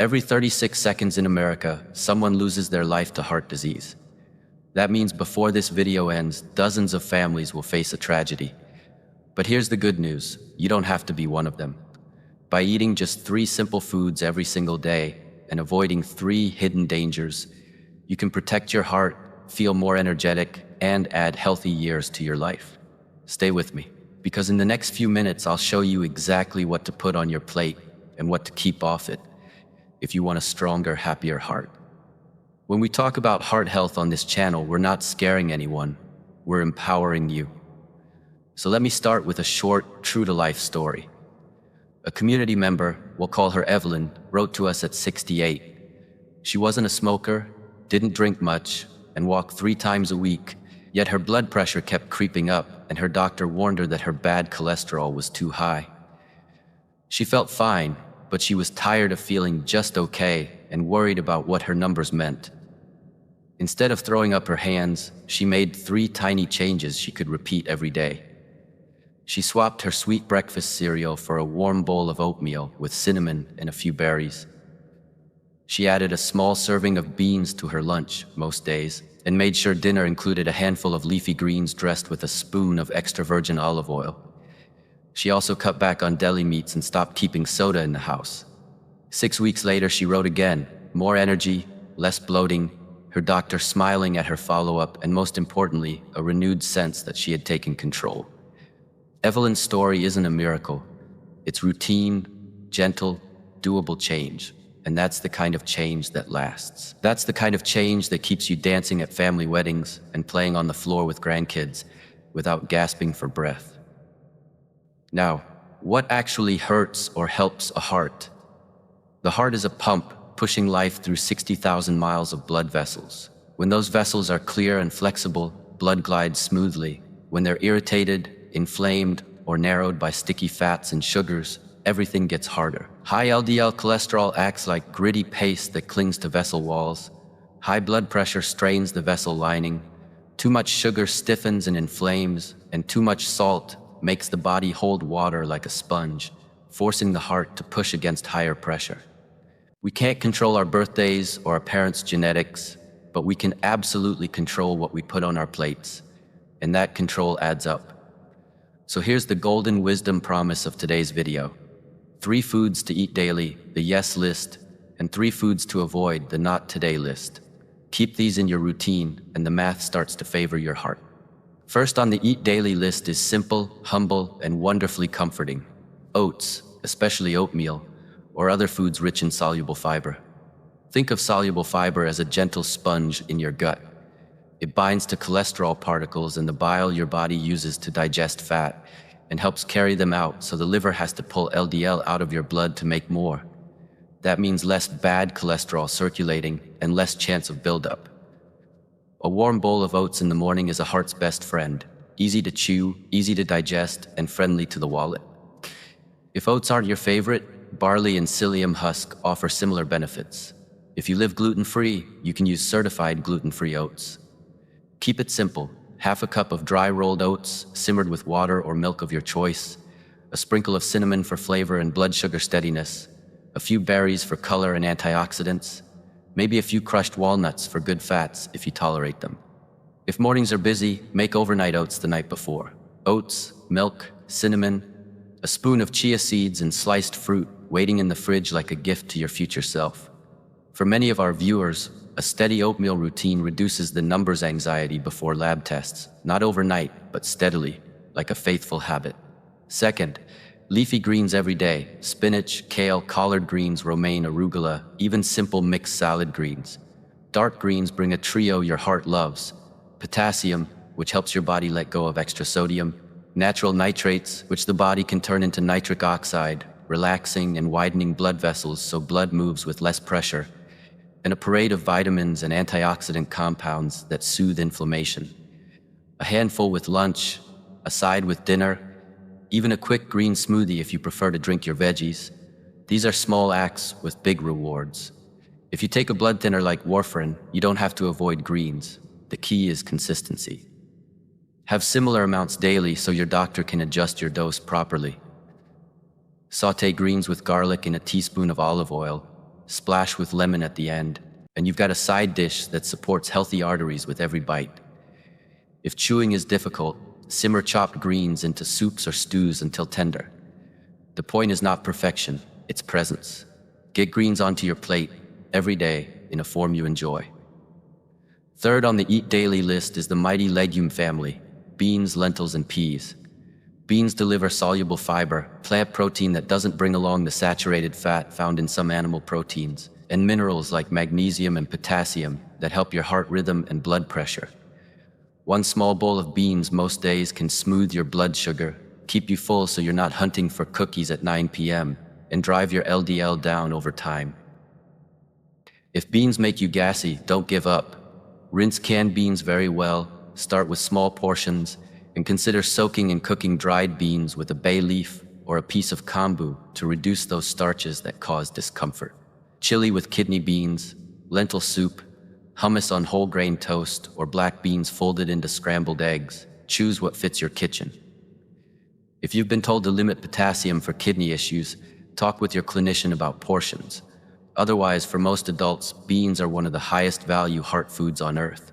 Every 36 seconds in America, someone loses their life to heart disease. That means before this video ends, dozens of families will face a tragedy. But here's the good news, you don't have to be one of them. By eating just 3 simple foods every single day and avoiding 3 hidden dangers, you can protect your heart, feel more energetic, and add healthy years to your life. Stay with me, because in the next few minutes I'll show you exactly what to put on your plate and what to keep off it if you want a stronger, happier heart. When we talk about heart health on this channel, we're not scaring anyone, we're empowering you. So let me start with a short, true-to-life story. A community member, we'll call her Evelyn, wrote to us at 68. She wasn't a smoker, didn't drink much, and walked 3 times a week, yet her blood pressure kept creeping up and her doctor warned her that her bad cholesterol was too high. She felt fine, but she was tired of feeling just okay and worried about what her numbers meant. Instead of throwing up her hands, she made 3 tiny changes she could repeat every day. She swapped her sweet breakfast cereal for a warm bowl of oatmeal with cinnamon and a few berries. She added a small serving of beans to her lunch most days and made sure dinner included a handful of leafy greens dressed with a spoon of extra virgin olive oil. She also cut back on deli meats and stopped keeping soda in the house. 6 weeks later, she wrote again, more energy, less bloating, her doctor smiling at her follow-up, and most importantly, a renewed sense that she had taken control. Evelyn's story isn't a miracle. It's routine, gentle, doable change. And that's the kind of change that lasts. That's the kind of change that keeps you dancing at family weddings and playing on the floor with grandkids without gasping for breath. Now, what actually hurts or helps a heart? The heart is a pump pushing life through 60,000 miles of blood vessels. When those vessels are clear and flexible, blood glides smoothly. When they're irritated, inflamed, or narrowed by sticky fats and sugars, everything gets harder. High LDL cholesterol acts like gritty paste that clings to vessel walls. High blood pressure strains the vessel lining. Too much sugar stiffens and inflames, and too much salt makes the body hold water like a sponge, forcing the heart to push against higher pressure. We can't control our birthdays or our parents' genetics, but we can absolutely control what we put on our plates, and that control adds up. So here's the golden wisdom promise of today's video. 3 foods to eat daily, the yes list, and 3 foods to avoid, the not today list. Keep these in your routine and the math starts to favor your heart. First on the eat daily list is simple, humble, and wonderfully comforting. Oats, especially oatmeal, or other foods rich in soluble fiber. Think of soluble fiber as a gentle sponge in your gut. It binds to cholesterol particles and the bile your body uses to digest fat and helps carry them out, so the liver has to pull LDL out of your blood to make more. That means less bad cholesterol circulating and less chance of buildup. A warm bowl of oats in the morning is a heart's best friend, easy to chew, easy to digest, and friendly to the wallet. If oats aren't your favorite, barley and psyllium husk offer similar benefits. If you live gluten-free, you can use certified gluten-free oats. Keep it simple. Half a cup of dry rolled oats, simmered with water or milk of your choice, a sprinkle of cinnamon for flavor and blood sugar steadiness, a few berries for color and antioxidants, maybe a few crushed walnuts for good fats if you tolerate them. If mornings are busy, make overnight oats the night before. Oats, milk, cinnamon, a spoon of chia seeds and sliced fruit waiting in the fridge like a gift to your future self. For many of our viewers, a steady oatmeal routine reduces the numbers anxiety before lab tests, not overnight, but steadily, like a faithful habit. Second, leafy greens every day: spinach, kale, collard greens, romaine, arugula, even simple mixed salad greens. Dark greens bring a trio your heart loves: potassium, which helps your body let go of extra sodium; natural nitrates, which the body can turn into nitric oxide, relaxing and widening blood vessels so blood moves with less pressure; and a parade of vitamins and antioxidant compounds that soothe inflammation. A handful with lunch, a side with dinner, even a quick green smoothie if you prefer to drink your veggies. These are small acts with big rewards. If you take a blood thinner like warfarin, you don't have to avoid greens. The key is consistency. Have similar amounts daily so your doctor can adjust your dose properly. Sauté greens with garlic and a teaspoon of olive oil. splash with lemon at the end, and you've got a side dish that supports healthy arteries with every bite. If chewing is difficult, simmer chopped greens into soups or stews until tender. The point is not perfection, it's presence. Get greens onto your plate every day in a form you enjoy. Third on the Eat Daily list is the mighty legume family: beans, lentils, and peas. Beans deliver soluble fiber, plant protein that doesn't bring along the saturated fat found in some animal proteins, and minerals like magnesium and potassium that help your heart rhythm and blood pressure. One small bowl of beans most days can smooth your blood sugar, keep you full so you're not hunting for cookies at 9 p.m., and drive your LDL down over time. If beans make you gassy, don't give up. Rinse canned beans very well, start with small portions, and consider soaking and cooking dried beans with a bay leaf or a piece of kombu to reduce those starches that cause discomfort. Chili with kidney beans, lentil soup, hummus on whole grain toast, or black beans folded into scrambled eggs. Choose what fits your kitchen. If you've been told to limit potassium for kidney issues, talk with your clinician about portions. Otherwise, for most adults, beans are one of the highest value heart foods on earth.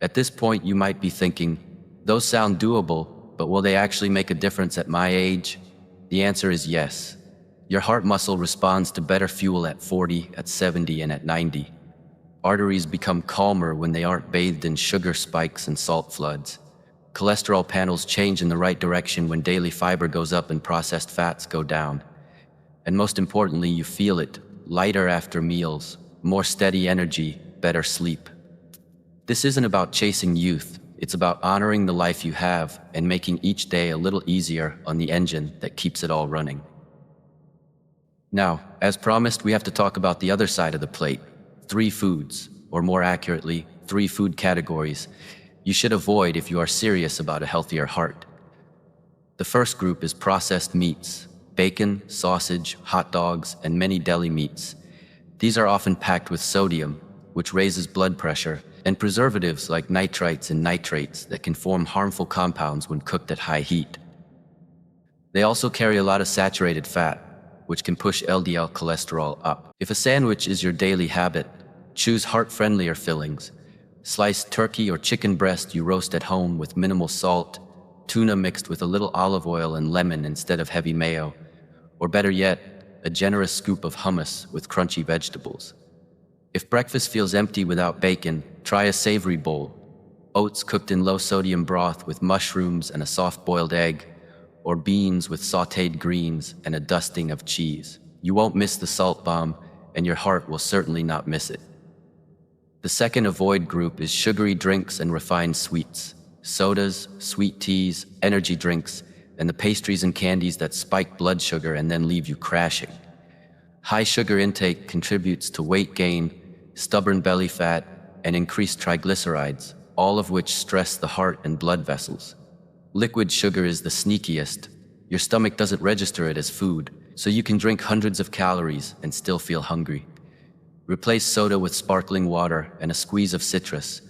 At this point, you might be thinking, those sound doable, but will they actually make a difference at my age? The answer is yes. Your heart muscle responds to better fuel at 40, at 70, and at 90. Arteries become calmer when they aren't bathed in sugar spikes and salt floods. Cholesterol panels change in the right direction when daily fiber goes up and processed fats go down. And most importantly, you feel it, lighter after meals, more steady energy, better sleep. This isn't about chasing youth, it's about honoring the life you have and making each day a little easier on the engine that keeps it all running. Now, as promised, we have to talk about the other side of the plate. 3 foods, or more accurately, 3 food categories you should avoid if you are serious about a healthier heart. The first group is processed meats: bacon, sausage, hot dogs, and many deli meats. These are often packed with sodium, which raises blood pressure, and preservatives like nitrites and nitrates that can form harmful compounds when cooked at high heat. They also carry a lot of saturated fat, which can push LDL cholesterol up. If a sandwich is your daily habit, choose heart-friendlier fillings. Sliced turkey or chicken breast you roast at home with minimal salt, tuna mixed with a little olive oil and lemon instead of heavy mayo, or better yet, a generous scoop of hummus with crunchy vegetables. If breakfast feels empty without bacon, try a savory bowl: oats cooked in low-sodium broth with mushrooms and a soft-boiled egg, or beans with sautéed greens and a dusting of cheese. You won't miss the salt bomb, and your heart will certainly not miss it. The second avoid group is sugary drinks and refined sweets: sodas, sweet teas, energy drinks, and the pastries and candies that spike blood sugar and then leave you crashing. High sugar intake contributes to weight gain, stubborn belly fat, and increased triglycerides, all of which stress the heart and blood vessels. Liquid sugar is the sneakiest. Your stomach doesn't register it as food, so you can drink hundreds of calories and still feel hungry. Replace soda with sparkling water and a squeeze of citrus,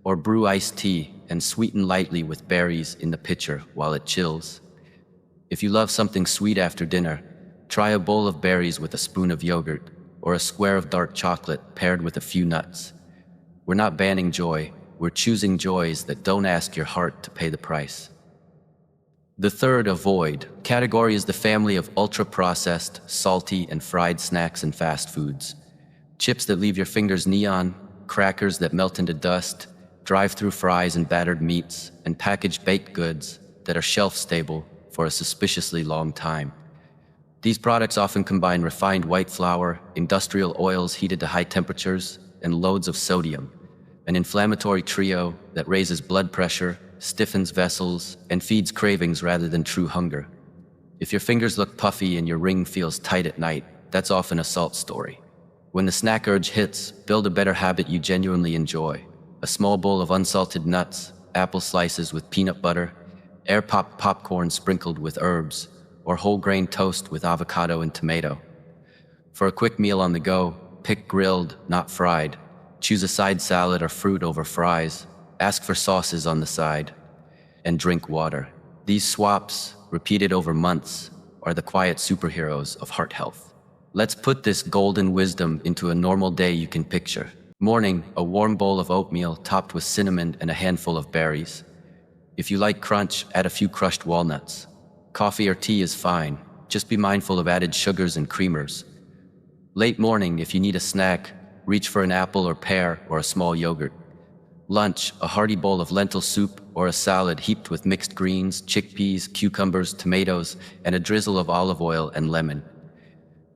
or brew iced tea and sweeten lightly with berries in the pitcher while it chills. If you love something sweet after dinner, try a bowl of berries with a spoon of yogurt, or a square of dark chocolate paired with a few nuts. We're not banning joy, we're choosing joys that don't ask your heart to pay the price. The third avoid category is the family of ultra-processed, salty, and fried snacks and fast foods. Chips that leave your fingers neon, crackers that melt into dust, drive-through fries and battered meats, and packaged baked goods that are shelf-stable for a suspiciously long time. These products often combine refined white flour, industrial oils heated to high temperatures, and loads of sodium, an inflammatory trio that raises blood pressure, stiffens vessels, and feeds cravings rather than true hunger. If your fingers look puffy and your ring feels tight at night, that's often a salt story. When the snack urge hits, build a better habit you genuinely enjoy: a small bowl of unsalted nuts, apple slices with peanut butter, air-popped popcorn sprinkled with herbs, or whole grain toast with avocado and tomato. For a quick meal on the go, pick grilled, not fried. Choose a side salad or fruit over fries. Ask for sauces on the side. And drink water. These swaps, repeated over months, are the quiet superheroes of heart health. Let's put this golden wisdom into a normal day you can picture. Morning, a warm bowl of oatmeal topped with cinnamon and a handful of berries. If you like crunch, add a few crushed walnuts. Coffee or tea is fine. Just be mindful of added sugars and creamers. Late morning, if you need a snack, reach for an apple or pear or a small yogurt. Lunch, a hearty bowl of lentil soup or a salad heaped with mixed greens, chickpeas, cucumbers, tomatoes, and a drizzle of olive oil and lemon.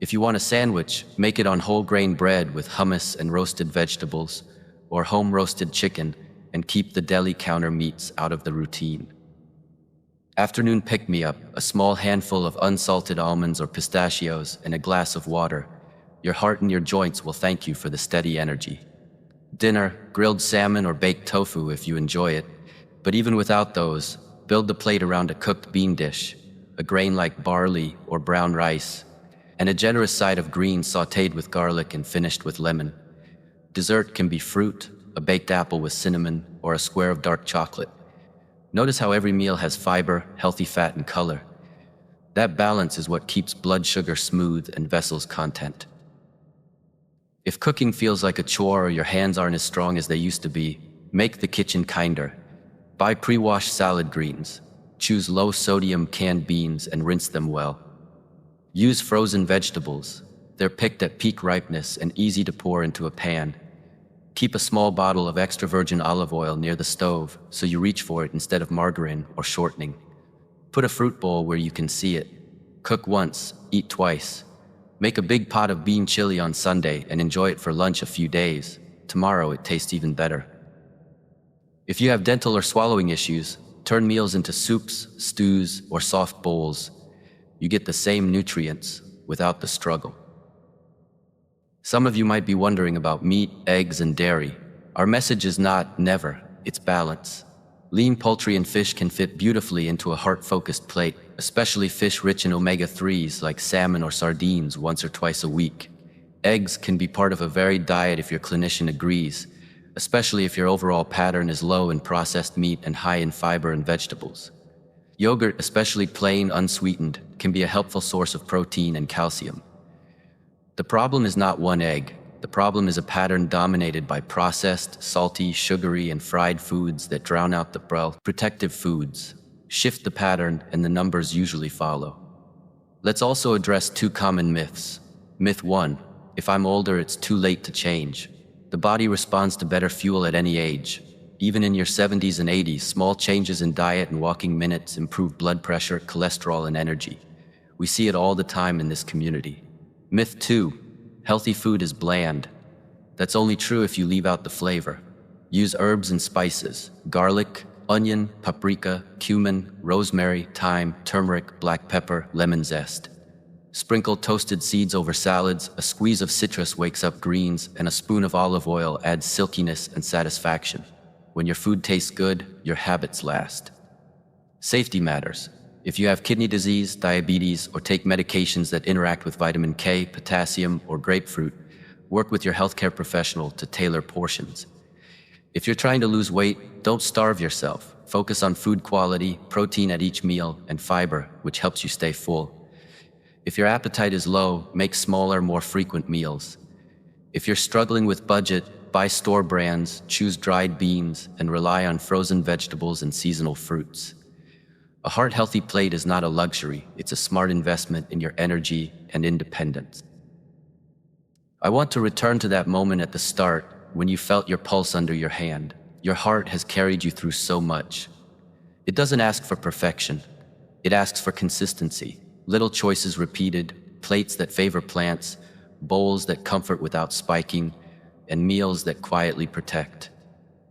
If you want a sandwich, make it on whole grain bread with hummus and roasted vegetables, or home roasted chicken, and keep the deli counter meats out of the routine. Afternoon pick-me-up, a small handful of unsalted almonds or pistachios and a glass of water. Your heart and your joints will thank you for the steady energy. Dinner, grilled salmon or baked tofu if you enjoy it, but even without those, build the plate around a cooked bean dish, a grain like barley or brown rice, and a generous side of greens sautéed with garlic and finished with lemon. Dessert can be fruit, a baked apple with cinnamon, or a square of dark chocolate. Notice how every meal has fiber, healthy fat, and color. That balance is what keeps blood sugar smooth and vessels content. If cooking feels like a chore or your hands aren't as strong as they used to be, make the kitchen kinder. Buy pre-washed salad greens. Choose low-sodium canned beans and rinse them well. Use frozen vegetables. They're picked at peak ripeness and easy to pour into a pan. Keep a small bottle of extra virgin olive oil near the stove so you reach for it instead of margarine or shortening. Put a fruit bowl where you can see it. Cook once, eat twice. Make a big pot of bean chili on Sunday and enjoy it for lunch a few days. Tomorrow it tastes even better. If you have dental or swallowing issues, turn meals into soups, stews, or soft bowls. You get the same nutrients without the struggle. Some of you might be wondering about meat, eggs, and dairy. Our message is not never, it's balance. Lean poultry and fish can fit beautifully into a heart-focused plate, especially fish rich in omega-3s like salmon or sardines once or twice a week. Eggs can be part of a varied diet if your clinician agrees, especially if your overall pattern is low in processed meat and high in fiber and vegetables. Yogurt, especially plain, unsweetened, can be a helpful source of protein and calcium. The problem is not one egg. The problem is a pattern dominated by processed, salty, sugary, and fried foods that drown out the protective foods. Shift the pattern, and the numbers usually follow. Let's also address two common myths. Myth 1, if I'm older, it's too late to change. The body responds to better fuel at any age. Even in your 70s and 80s, small changes in diet and walking minutes improve blood pressure, cholesterol, and energy. We see it all the time in this community. Myth 2, healthy food is bland. That's only true if you leave out the flavor. Use herbs and spices, garlic, onion, paprika, cumin, rosemary, thyme, turmeric, black pepper, lemon zest. Sprinkle toasted seeds over salads, a squeeze of citrus wakes up greens, and a spoon of olive oil adds silkiness and satisfaction. When your food tastes good, your habits last. Safety matters. If you have kidney disease, diabetes, or take medications that interact with vitamin K, potassium, or grapefruit, work with your healthcare professional to tailor portions. If you're trying to lose weight, don't starve yourself. Focus on food quality, protein at each meal, and fiber, which helps you stay full. If your appetite is low, make smaller, more frequent meals. If you're struggling with budget, buy store brands, choose dried beans, and rely on frozen vegetables and seasonal fruits. A heart-healthy plate is not a luxury, it's a smart investment in your energy and independence. I want to return to that moment at the start when you felt your pulse under your hand. Your heart has carried you through so much. It doesn't ask for perfection, it asks for consistency. Little choices repeated, plates that favor plants, bowls that comfort without spiking, and meals that quietly protect.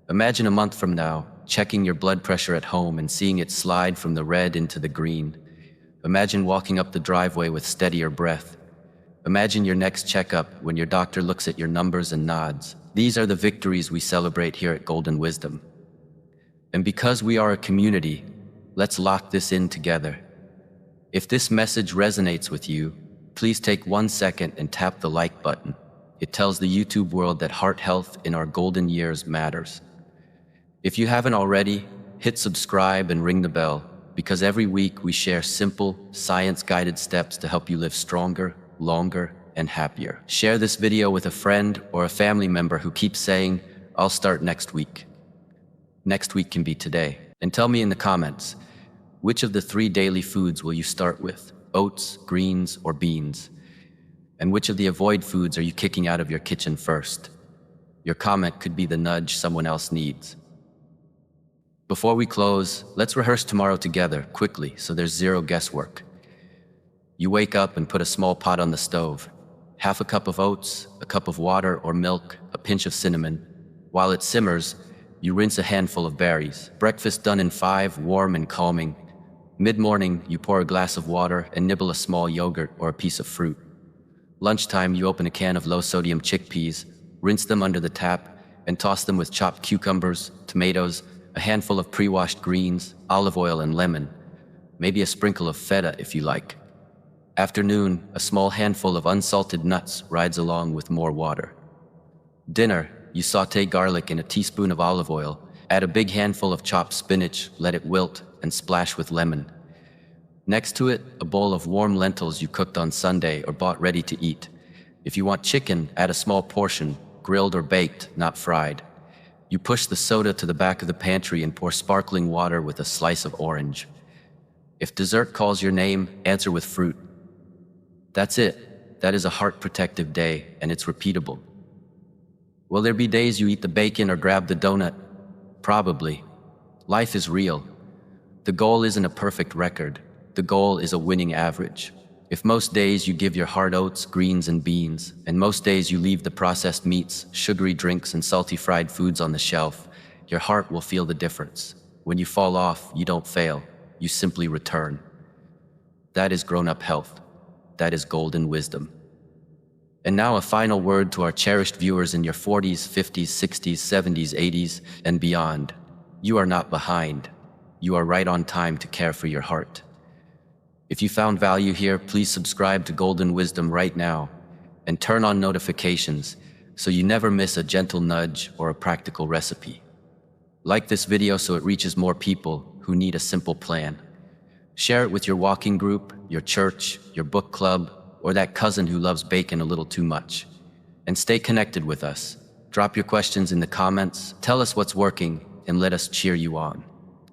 Imagine a month from now, checking your blood pressure at home and seeing it slide from the red into the green. Imagine walking up the driveway with steadier breath. Imagine your next checkup when your doctor looks at your numbers and nods. These are the victories we celebrate here at Golden Wisdom. And because we are a community, let's lock this in together. If this message resonates with you, please take 1 second and tap the like button. It tells the YouTube world that heart health in our golden years matters. If you haven't already, hit subscribe and ring the bell, because every week we share simple, science-guided steps to help you live stronger, longer, and happier. Share this video with a friend or a family member who keeps saying, "I'll start next week." Next week can be today. And tell me in the comments, which of the 3 daily foods will you start with? Oats, greens, or beans? And which of the avoid foods are you kicking out of your kitchen first? Your comment could be the nudge someone else needs. Before we close, let's rehearse tomorrow together, quickly, so there's zero guesswork. You wake up and put a small pot on the stove. Half a cup of oats, a cup of water or milk, a pinch of cinnamon. While it simmers, you rinse a handful of berries. Breakfast done in 5, warm and calming. Mid-morning, you pour a glass of water and nibble a small yogurt or a piece of fruit. Lunchtime, you open a can of low-sodium chickpeas, rinse them under the tap, and toss them with chopped cucumbers, tomatoes, a handful of pre-washed greens, olive oil and lemon. Maybe a sprinkle of feta if you like. Afternoon, a small handful of unsalted nuts rides along with more water. Dinner, you sauté garlic in a teaspoon of olive oil, add a big handful of chopped spinach, let it wilt, and splash with lemon. Next to it, a bowl of warm lentils you cooked on Sunday or bought ready to eat. If you want chicken, add a small portion, grilled or baked, not fried. You push the soda to the back of the pantry and pour sparkling water with a slice of orange. If dessert calls your name, answer with fruit. That's it. That is a heart-protective day, and it's repeatable. Will there be days you eat the bacon or grab the donut? Probably. Life is real. The goal isn't a perfect record. The goal is a winning average. If most days you give your heart oats, greens, and beans, and most days you leave the processed meats, sugary drinks, and salty fried foods on the shelf, your heart will feel the difference. When you fall off, you don't fail. You simply return. That is grown-up health. That is golden wisdom. And now a final word to our cherished viewers in your 40s, 50s, 60s, 70s, 80s, and beyond. You are not behind. You are right on time to care for your heart. If you found value here, please subscribe to Golden Wisdom right now and turn on notifications so you never miss a gentle nudge or a practical recipe. Like this video so it reaches more people who need a simple plan. Share it with your walking group, your church, your book club, or that cousin who loves bacon a little too much. And stay connected with us. Drop your questions in the comments, tell us what's working, and let us cheer you on.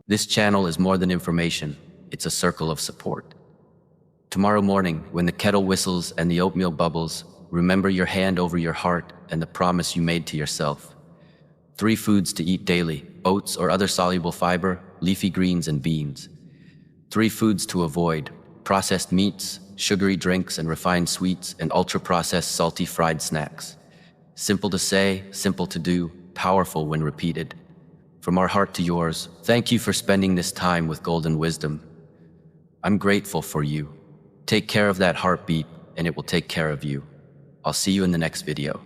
This channel is more than information, it's a circle of support. Tomorrow morning, when the kettle whistles and the oatmeal bubbles, remember your hand over your heart and the promise you made to yourself. 3 foods to eat daily: oats or other soluble fiber, leafy greens, and beans. 3 foods to avoid: processed meats, sugary drinks and refined sweets, and ultra-processed salty fried snacks. Simple to say, simple to do, powerful when repeated. From our heart to yours, thank you for spending this time with Golden Wisdom. I'm grateful for you. Take care of that heartbeat, and it will take care of you. I'll see you in the next video.